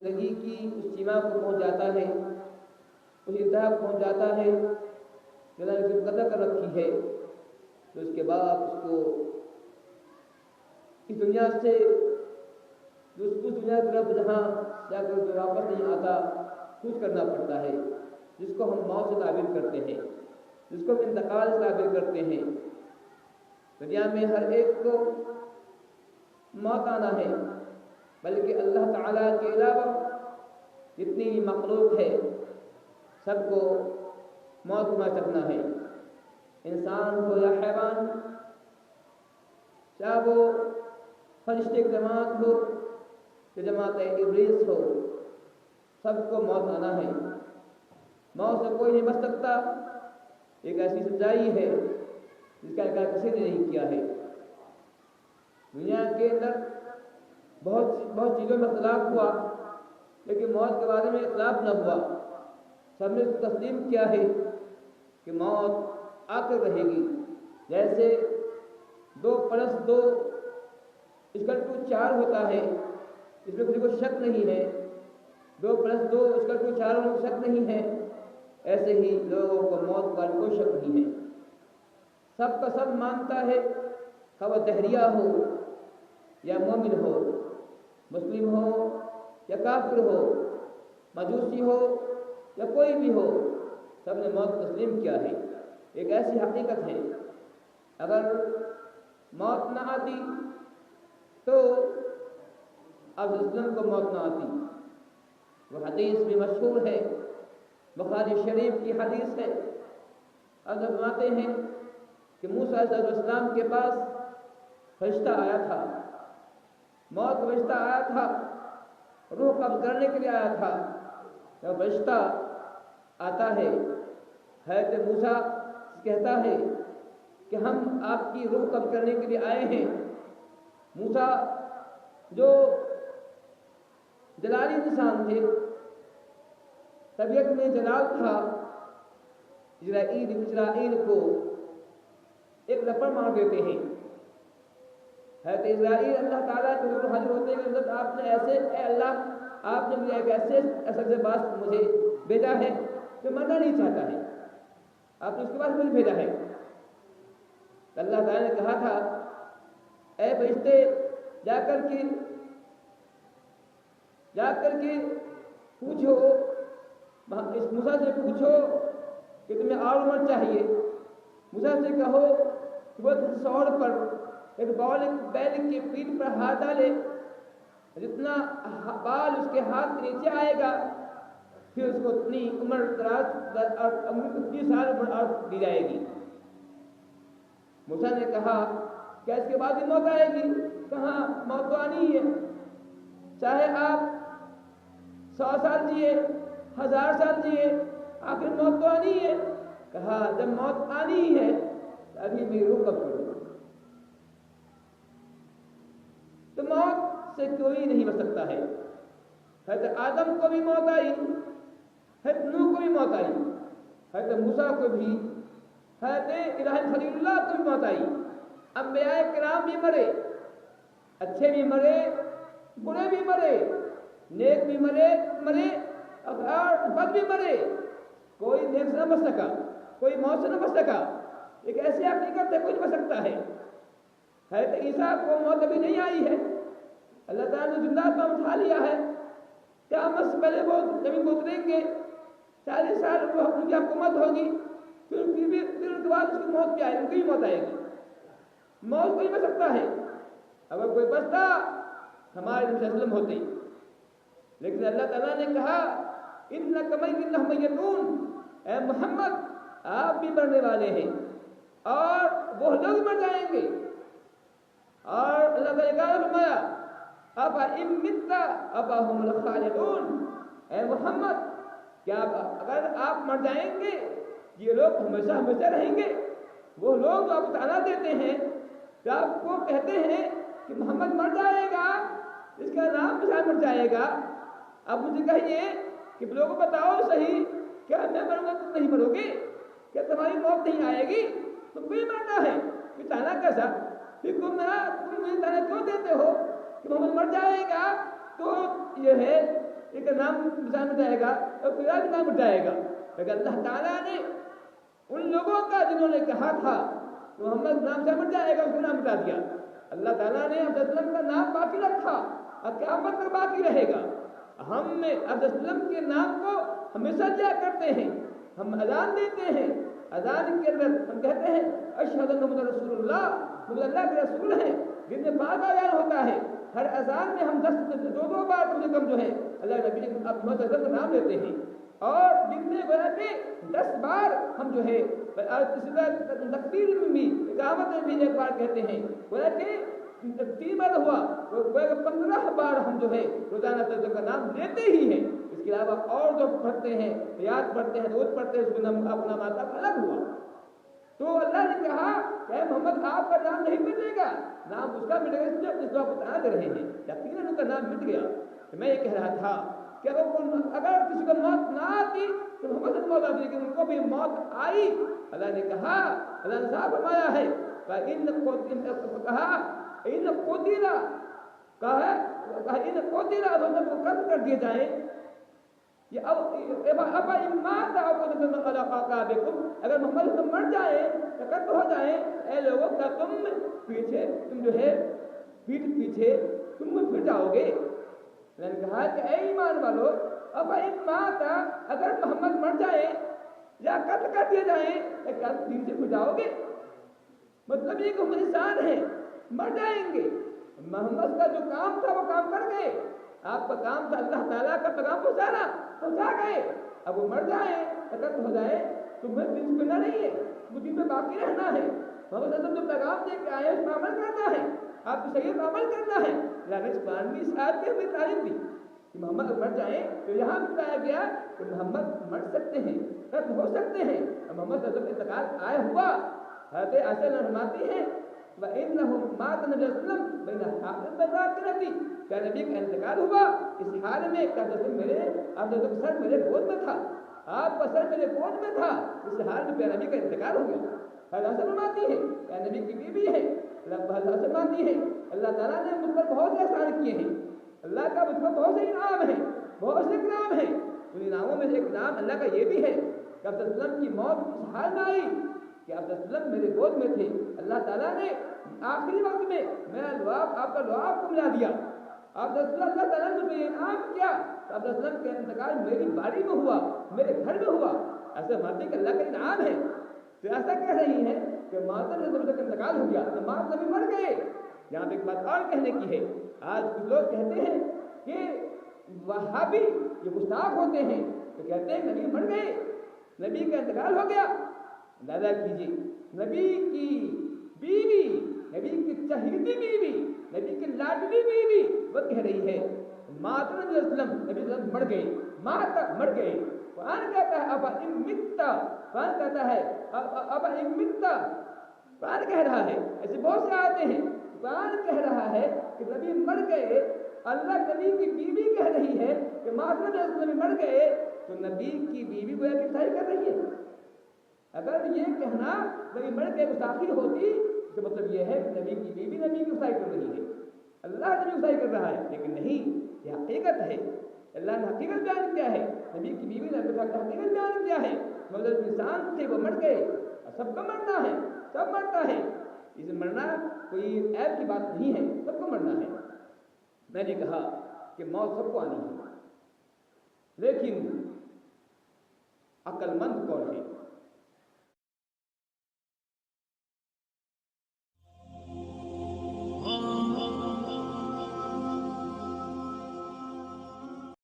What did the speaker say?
زندگی کی اس سیما کو پہنچ جاتا ہے، اس انتہا کو پہنچ جاتا ہے جو اللہ نے قدر کر رکھی ہے، تو اس کے بعد اس کو اس دنیا سے اس دنیا کی طرف جہاں جا کر جو واپس نہیں آتا کچھ کرنا پڑتا ہے، جس کو ہم موت سے تعبیر کرتے ہیں، جس کو ہم انتقال سے تعبیر کرتے ہیں۔ دنیا میں ہر ایک کو موت آنا ہے، بلکہ اللہ تعالیٰ کے علاوہ جتنی بھی مخلوق ہے سب کو موت میں چکنا ہے، انسان ہو یا حیوان، چاہے وہ فرشتے کی جماعت ہو کہ جماعت ابلیس ہو، سب کو موت آنا ہے۔ موت سے کوئی نہیں بچ سکتا، ایک ایسی سچائی ہے جس کا انکار کسی نے نہیں کیا ہے۔ دنیا کے اندر بہت چیزوں میں اختلاف ہوا، لیکن موت کے بارے میں اختلاف نہ ہوا، سب نے تسلیم کیا ہے کہ موت آ کر رہے گی۔ جیسے 2+2=4 ہوتا ہے، اس میں کسی کو شک نہیں ہے، 2+2=4 ہونے کو شک نہیں ہے، ایسے ہی لوگوں کو موت کا کوئی شک نہیں ہے۔ سب کا سب مانتا ہے، خواہ وہ دہریہ ہو یا مومن ہو، مسلم ہو یا کافر ہو، مجوسی ہو یا کوئی بھی ہو، سب نے موت تسلیم کیا ہے۔ ایک ایسی حقیقت ہے، اگر موت نہ آتی تو اب وسلم کو موت نہ آتی۔ وہ حدیث بھی مشہور ہے، بخاری شریف کی حدیث ہے، اب فرماتے ہیں کہ موسیٰ علیہ السلام کے پاس فرشتہ آیا تھا، موت کا فرشتہ آیا تھا، روح قبض کرنے کے لیے آیا تھا۔ جب فرشتہ آتا ہے، حضرت موسیٰ کہتا ہے کہ ہم آپ کی روح قبض کرنے کے لیے آئے ہیں۔ موسیٰ جو جلالی انسان تھے، طبیعت میں جلال تھا، اسرائیل کو ایک لپڑ مار دیتے ہیں۔ حضرت اسرائیل اللہ تعالیٰ کے حضور حاضر ہوتے ہیں کہ آپ نے ایسے، اے اللہ آپ نے مجھے ایک ایسے بات مجھے بھیجا ہے جو مرنا نہیں چاہتا ہے، آپ نے اس کے بعد مجھے بھیجا ہے۔ اللہ تعالیٰ نے کہا تھا اے فرشتے جا کر کے پوچھو، اس موسیٰ سے پوچھو کہ تمہیں اور عمر چاہیے۔ موسیٰ سے کہو کہ وہ سوڑ پر ایک بیل کے پیٹھ پر ہاتھ ڈالے، جتنا بال اس کے ہاتھ کے نیچے آئے گا پھر اس کو اتنی عمر 30 سال عمر اور دی جائے گی۔ موسیٰ نے کہا کیا اس کے بعد بھی موت آئے گی؟ کہاں، موت تو آنی ہے، چاہے آپ 100 سال جیے، 1000 سال جیے، آخر موت تو آنی ہے۔ کہا جب موت آنی ہے تو ابھی میری روح کب کروں؟ تو موت سے کوئی نہیں بچ سکتا ہے۔ حضرت آدم کو بھی موت آئی، حضرت نوح کو بھی موت آئی، حضرت موسیٰ کو بھی، حضرت ابراہیم خلیل اللہ کو بھی موت آئی۔ انبیاء کرام بھی مرے، اچھے بھی مرے، برے بھی مرے، نیک بھی مرے اور بد بھی مرے، کوئی نیک سے نہ بچ سکا، کوئی موت سے نہ بچ سکا۔ ایک ایسی حقیقت ہے کوئی نہیں بچ سکتا ہے۔ حضرت عیسیٰ کو موت ابھی نہیں آئی ہے، اللہ تعالیٰ نے زندہ کو اٹھا لیا ہے، قیامت سے پہلے وہ زمین کو اتریں گے، 40 سال وہ ان کی حکومت ہوگی، پھر ان کے بعد اس کی موت بھی آئے گی، ان کی بھی موت آئے گی۔ موت کوئی بچ سکتا ہے، اگر کوئی بچتا ہمارے نبی صلی اللہ علیہ وسلم ہوتے، لیکن اللہ تعالیٰ نے کہا اِنَّکَ مَيِّتٌ مَيِّتُونَ، اے محمد آپ بھی مرنے والے ہیں اور وہ لوگ مر جائیں گے۔ اور اللہ تعالیٰ نے کہا فرمایا أَفَإِن مِتَّ أَفَهُمُ الْخَالِدُونَ، اے محمد کیا اگر آپ مر جائیں گے یہ لوگ ہمیشہ ہمیشہ رہیں گے؟ وہ لوگ جو آپ کو طعنہ دیتے ہیں، جو آپ کو کہتے ہیں کہ محمد مر جائے گا، اس کا نام بھی مر جائے گا، اب مجھے کہیے کہ لوگوں کو بتاؤ صحیح، کیا میں مروں گا تم نہیں مرو گے؟ کیا تمہاری موت نہیں آئے گی؟ تم کو ہی مرنا ہے، پھر طعنہ کیسا؟ پھر تم مجھے طعنہ کیوں دیتے ہو کہ محمد مر جائے گا؟ تو یہ ہے एक नाम इंसान मिटाएगा और खुदा भी नाम मिटाएगा। लेकिन अल्लाह ताला ने उन लोगों का जिन्होंने कहा था कि मोहम्मद नाम से मिट जाएगा, उसको नाम मिटा दिया। अल्लाह ताला ने अब्दुल का नाम बाकी रखा और क़यामत तक बाकी रहेगा। हम अब्दुल के नाम को हमेशा दिया करते हैं। हम अजान देते हैं, अजान के अंदर हम कहते हैं अशहदु अन्ना मुहम्मदुर रसूलुल्लाह, मुहम्मद अल्लाह के रसूल हैं। दिन में 5 बार अजान होता है। हर अजान में हम 2 बार कम से कम जो है अल्लाह नबी का नाम लेते हैं। और दिन में गोया कि 10 बार हम जो है तकबीर में भी, इकामत में भी 1 बार कहते हैं। गोया कि 3 बार हुआ, 15 बार हम जो है रोजाना का नाम लेते ही हैं। इसके अलावा और जो पढ़ते हैं, याद पढ़ते हैं, रोज पढ़ते हैं, उसको नाम अपना माता अलग हुआ। तो अल्लाह ने कहा कि मोहम्मद आपका नाम नहीं मिटेगा, नाम उसका मिटेगा जिसको आप बता दे रहे हैं। यकीनन उनका नाम मिट गया। तो मैं ये कह रहा था कि अगर किसी को मौत ना आती तो मोहम्मद से मौत आती, लेकिन उनको भी मौत आई। अल्लाह ने कहा, अल्लाह ने साफ फरमाया है इन कोतिला कत्ल कर दिए जाए। ये अगर मोहम्मद तुम मर जाए तो कत्ल हो जाए, ऐ लोगों का तुम पीछे, तुम जो है पीठ पीछे तुम फिर जाओगे। मैंने कहा कि ऐ ईमान वालो, अब माता अगर मोहम्मद मर जाए या कत्ल कर दिए जाए तो क्या तुम पीछे फिर जाओगे? मतलब ये कि इंसान है, मर जाएंगे। मोहम्मद का जो काम था वो काम कर गए। आपका काम था अल्लाह ताला का पैगाम पहुंचाना, पहुंचा गए। अब वो मर जाए, कत्ल हो जाए, तुम्हें दिन करना नहीं है, मुझे में बाकी रहना है। मोहम्मद जो पैगाम दे के आए उसका अमल करना है, आपको सही अमल करना है। इस आयत में हमें तारीफ दी कि मोहम्मद मर जाए तो यहाँ बताया गया कि मोहम्मद मर सकते हैं, कत्ल हो सकते हैं। मोहम्मद इंतकाल आया हुआ हज़रत आयशा फरमाती है क्या नबी का इंतकाल हुआ इस हाल में, क्या सर मेरे गोद में था, आपका सर मेरे गोद में था, इस हाल में प्यारे नबी का इंतकाल हो गया। हज़रत फरमाती है क्या नबी की बीवी है, फरमाती है अल्लाह ताला ने मुझ पर बहुत से एहसान किए हैं, अल्लाह का मुझ पर बहुत से इनाम है, बहुत से इनाम है। उन इनामों में से एक इनाम अल्लाह का ये भी है कि अब्दुल की मौत इस हाल में आई कि अब्दुल मेरे गोद में थे। अल्लाह ताला ने आखिरी वक्त में मेरा लुआब, आपका लुआब को मिला दिया। अल्लाह ताला ने मुझे इनाम किया। अब्दुल का इंतकाल मेरी बाड़ी में हुआ, मेरे घर में हुआ। ऐसा मानते कि अल्लाह का इनाम है। तो ऐसा कह रही है कि माता ने का इंतकाल हो गया तो माँ नबी मर गए। यहाँ पे एक बात और कहने की है, आज कुछ लोग कहते हैं कि वहाबी ये गुस्ताख होते हैं, तो कहते हैं नबी मर गए, नबी का इंतकाल हो गया। दादा कीजिए, नबी की बीवी, नबी की चहेती बीवी, नबी की लाडली बीवी वो कह रही है माता नबी मर गए, माता मर गए। कुरान कहता है अब इमित्ता, कुरान कहता है अब इमित्ता, कुरान कह रहा है। ऐसे बहुत से आते हैं, कुरान कह रहा है कि नबी मर गए। अल्लाह नबी की बीवी कह रही है कि माता नबी मर गए, तो नबी की बीवी को एक सही कर रही है। अगर ये कहना नबी मर गए गुस्ताखी होती तो मतलब ये है कि नबी की बीवी नबी की गुस्ताखी कर रही है, अल्लाह नबी गुस्ताखी कर रहा है। लेकिन नहीं, ये हकीकत है। अल्लाह ने हकीकत बयान किया है, नबी की बीवी ने हकीकत बयान किया है। मतलब इंसान थे वो मर गए, सबको मरना है, सब मरता है। इसे मरना कोई ऐब की बात नहीं है, सबको मरना है। मैंने कहा कि मौत सबको आनी है, लेकिन अक्लमंद कौन है?